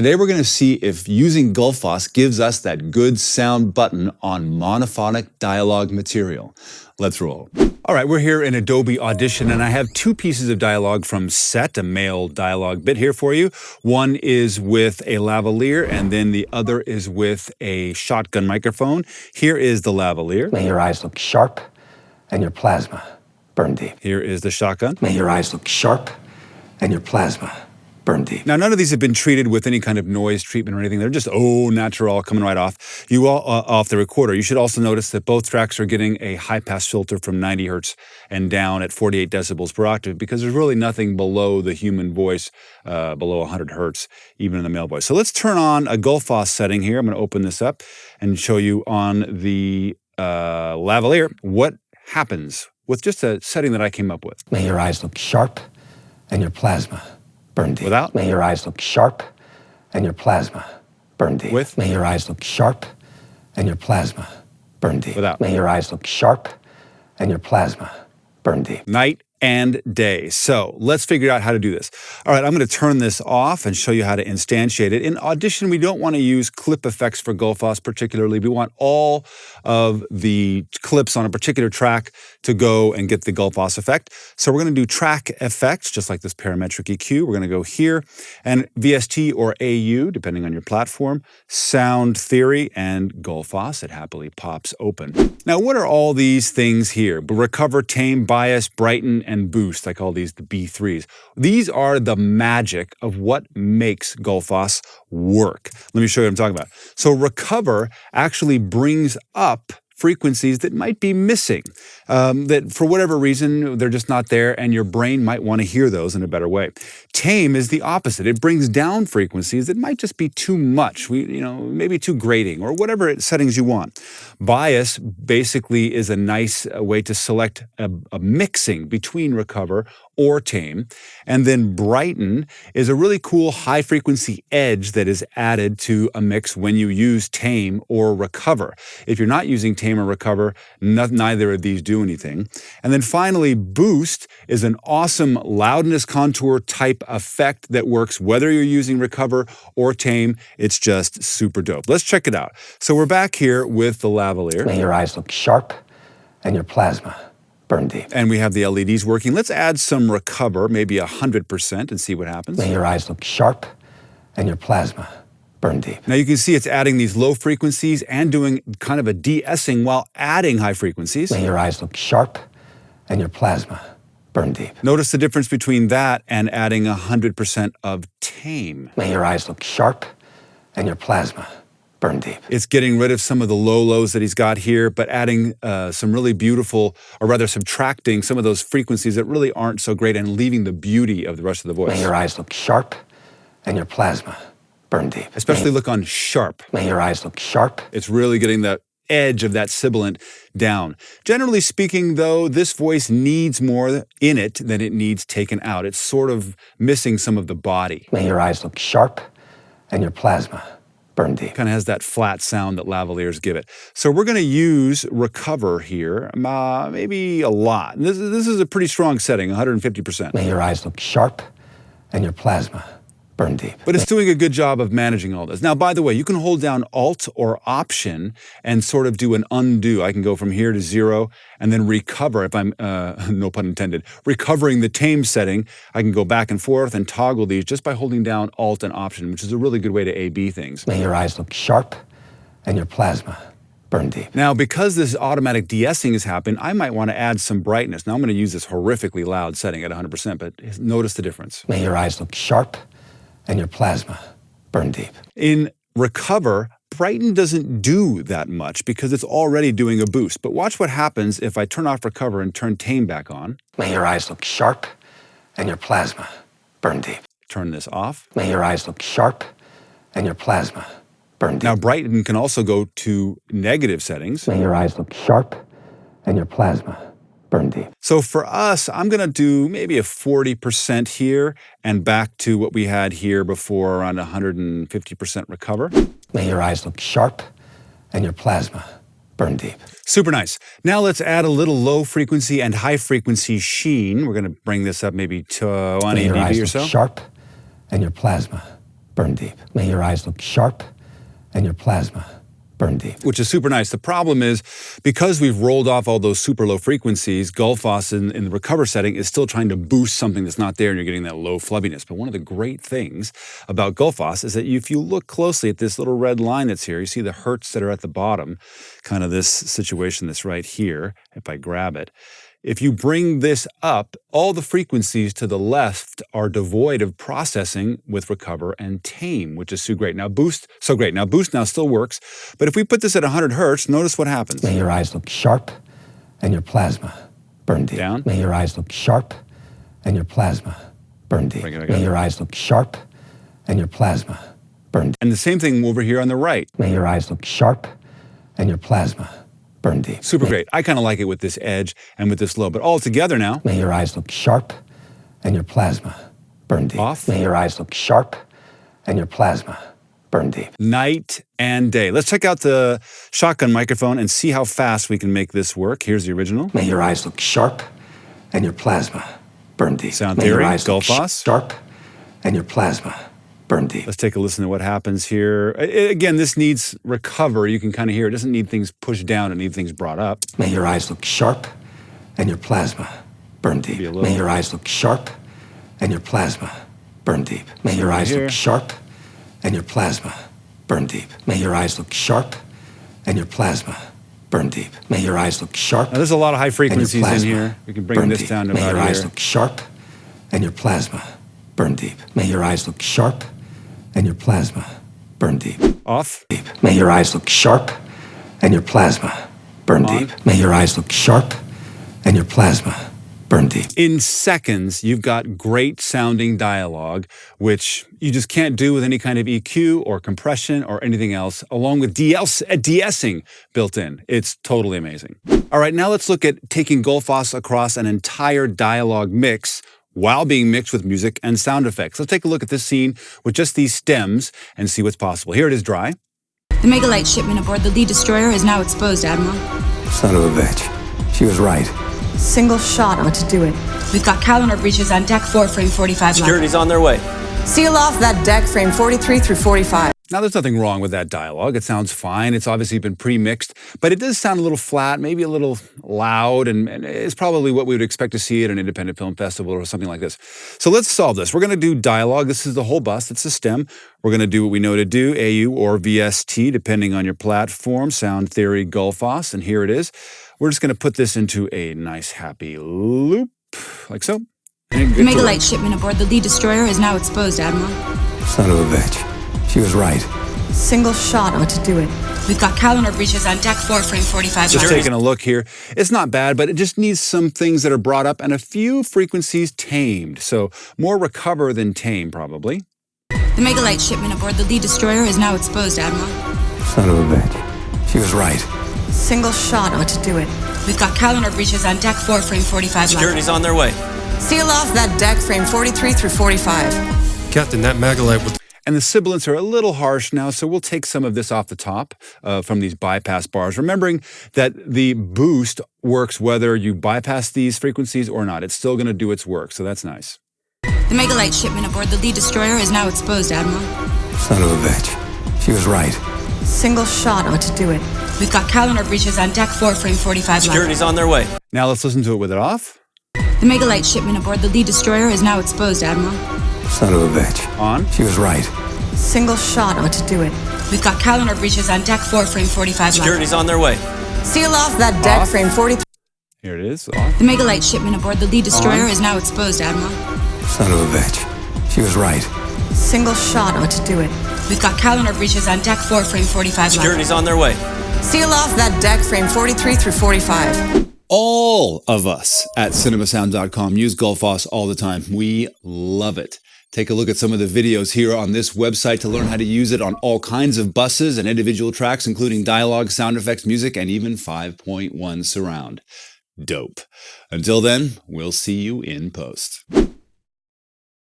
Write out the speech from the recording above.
Today we're going to see if using Gullfoss gives us that good sound button on monophonic dialogue material. Let's roll. All right, we're here in Adobe Audition, and I have two pieces of dialogue from Set, a male dialogue bit here for you. One is with a lavalier, and then the other is with a shotgun microphone. Here is the lavalier. May your eyes look sharp and your plasma burn deep. Here is the shotgun. May your eyes look sharp and your plasma burn deep. Now, none of these have been treated with any kind of noise treatment or anything. They're just natural, coming right off. Off the recorder. You should also notice that both tracks are getting a high-pass filter from 90 hertz and down at 48 decibels per octave, because there's really nothing below the human voice, below 100 hertz, even in the male voice. So let's turn on a Gullfoss setting here. I'm going to open this up and show you on the lavalier what happens with just a setting that I came up with. May your eyes look sharp and your plasma burn deep. Without? May your eyes look sharp and your plasma burn deep. With? May your eyes look sharp and your plasma burn deep. Without? May your eyes look sharp and your plasma burn deep. Night and day. So let's figure out how to do this. All right, I'm going to turn this off and show you how to instantiate it. In Audition, we don't want to use clip effects for Gullfoss particularly. We want all of the clips on a particular track to go and get the Gullfoss effect. So we're going to do track effects, just like this parametric EQ. We're going to go here, and VST or AU, depending on your platform, Sound Theory, and Gullfoss. It happily pops open. Now, what are all these things here? Recover, Tame, Bias, Brighten, and Boost. I call these the B3s. These are the magic of what makes Gullfoss work. Let me show you what I'm talking about. So Recover actually brings up frequencies that might be missing, that for whatever reason, they're just not there, and your brain might want to hear those in a better way. Tame is the opposite. It brings down frequencies that might just be too much, maybe too grating, or whatever settings you want. Bias basically is a nice way to select a mixing between Recover or Tame. And then Brighten is a really cool high-frequency edge that is added to a mix when you use Tame or Recover. If you're not using Tame or Recover, neither of these do anything. And then finally, Boost is an awesome loudness contour type effect that works whether you're using Recover or Tame. It's just super dope. Let's check it out. So we're back here with the lavalier. May your eyes look sharp and your plasma burn deep. And we have the LEDs working. Let's add some Recover, maybe 100%, and see what happens. May your eyes look sharp and your plasma burn deep. Now you can see it's adding these low frequencies and doing kind of a de-essing while adding high frequencies. May your eyes look sharp and your plasma burn deep. Notice the difference between that and adding 100% of Tame. May your eyes look sharp and your plasma burn deep. It's getting rid of some of the low lows that he's got here, but adding some really beautiful, or rather subtracting some of those frequencies that really aren't so great and leaving the beauty of the rest of the voice. May your eyes look sharp and your plasma burn deep. Especially look on sharp. May your eyes look sharp. It's really getting the edge of that sibilant down. Generally speaking, though, this voice needs more in it than it needs taken out. It's sort of missing some of the body. May your eyes look sharp and your plasma burn deep. Kind of has that flat sound that lavaliers give it. So we're going to use Recover here, maybe a lot. This is a pretty strong setting, 150%. May your eyes look sharp and your plasma burn deep. But it's doing a good job of managing all this. Now, by the way, you can hold down Alt or Option and sort of do an undo. I can go from here to 0 and then recover if I'm, no pun intended, recovering the Tame setting. I can go back and forth and toggle these just by holding down Alt and Option, which is a really good way to A/B things. May your eyes look sharp and your plasma burn deep. Now, because this automatic de-essing is happening, I might want to add some brightness. Now, I'm going to use this horrifically loud setting at 100%, but notice the difference. May your eyes look sharp and your plasma burn deep. In Recover, Brighten doesn't do that much because it's already doing a boost. But watch what happens if I turn off Recover and turn Tame back on. May your eyes look sharp and your plasma burn deep. Turn this off. May your eyes look sharp and your plasma burn deep. Now, Brighten can also go to negative settings. May your eyes look sharp and your plasma burn deep. So for us, I'm going to do maybe a 40% here and back to what we had here before, around 150% Recover. May your eyes look sharp and your plasma burn deep. Super nice. Now let's add a little low frequency and high frequency sheen. We're going to bring this up maybe 20 May your eyes dB or look so. Sharp and your plasma burn deep. May your eyes look sharp and your plasma burn deep. Which is super nice. The problem is, because we've rolled off all those super low frequencies, Gullfoss in the recover setting is still trying to boost something that's not there, and you're getting that low flubbiness. But one of the great things about Gullfoss is that if you look closely at this little red line that's here, you see the hertz that are at the bottom, kind of this situation that's right here, if I grab it. If you bring this up, all the frequencies to the left are devoid of processing with recover and tame, which is so great. Now boost now still works, but if we put this at 100 hertz, notice what happens. May your eyes look sharp and your plasma burn deep. Down. May your eyes look sharp and your plasma burn deep. May your eyes look sharp and your plasma burn deep. And the same thing over here on the right. May your eyes look sharp and your plasma burn deep. Super great. I kind of like it with this edge and with this low, but all together now. May your eyes look sharp and your plasma burn deep. Off. May your eyes look sharp and your plasma burn deep. Night and day. Let's check out the shotgun microphone and see how fast we can make this work. Here's the original. May your eyes look sharp and your plasma burn deep. Sound May theory, your eyes look Gullfoss. sharp and your plasma burn deep. Let's take a listen to what happens here. Again, this needs recover. You can kind of hear it. It doesn't need things pushed down. It needs things brought up. May your eyes look sharp and your plasma burn deep. May your eyes look sharp and your plasma burn deep. May your eyes look sharp and your plasma burn deep. May your eyes look sharp and your plasma burn deep. May your eyes look sharp. Now, there's a lot of high frequencies in here. We can bring this down to about here. May your eyes look sharp and your plasma burn deep. May your eyes look sharp and your plasma burn deep. Off. May your eyes look sharp and your plasma burn deep. May your eyes look sharp and your plasma burn deep. In seconds, you've got great sounding dialogue, which you just can't do with any kind of EQ or compression or anything else, along with de-essing built in. It's totally amazing. All right, now let's look at taking Gullfoss across an entire dialogue mix while being mixed with music and sound effects. Let's take a look at this scene with just these stems and see what's possible. Here it is dry. The Megalite shipment aboard the lead destroyer is now exposed, Admiral. Son of a bitch. She was right. Single shot ought to do it. We've got calendar breaches on deck 4, frame 45. Security's on their way. Seal off that deck, frame 43 through 45. Now, there's nothing wrong with that dialogue. It sounds fine. It's obviously been pre-mixed, but it does sound a little flat, maybe a little loud, and it's probably what we would expect to see at an independent film festival or something like this. So let's solve this. We're going to do dialogue. This is the whole bus. It's the stem. We're going to do what we know to do, AU or VST, depending on your platform, Sound Theory, Gullfoss, and here it is. We're just going to put this into a nice, happy loop, like so. The Megalite shipment aboard the lead destroyer is now exposed, Admiral. Son of a bitch. She was right. Single shot ought to do it. We've got calendar breaches on deck 4, frame 45. Just taking a look here. It's not bad, but it just needs some things that are brought up and a few frequencies tamed. So more recover than tame, probably. The Megalite shipment aboard the lead destroyer is now exposed, Admiral. Son of a bitch. She was right. Single shot ought to do it. We've got calendar breaches on deck 4, frame 45. Security's on their way. Seal off that deck, frame 43 through 45. Captain, that Megalite was... And the sibilants are a little harsh now, so we'll take some of this off the top from these bypass bars, remembering that the boost works whether you bypass these frequencies or not. It's still going to do its work, so that's nice. The Megalite shipment aboard the lead destroyer is now exposed, Admiral. Son of a bitch. She was right. Single shot ought to do it. We've got calendar breaches on deck 4, frame 45. Security's on their way. Now let's listen to it with it off. The Megalite shipment aboard the lead destroyer is now exposed, Admiral. Son of a bitch. On. She was right. Single shot ought to do it. We've got calendar breaches on deck 4, frame 45. Security's on their way. Seal off that deck, frame 43. Here it is. Off. The Megalite shipment aboard the lead destroyer is now exposed, Admiral. Son of a bitch. She was right. Single shot ought to do it. We've got calendar breaches on deck 4, frame 45. Security's on their way. Seal off that deck, frame 43 through 45. All of us at cinemasound.com use Gullfoss all the time. We love it. Take a look at some of the videos here on this website to learn how to use it on all kinds of buses and individual tracks, including dialogue, sound effects, music, and even 5.1 surround. Dope. Until then, we'll see you in post.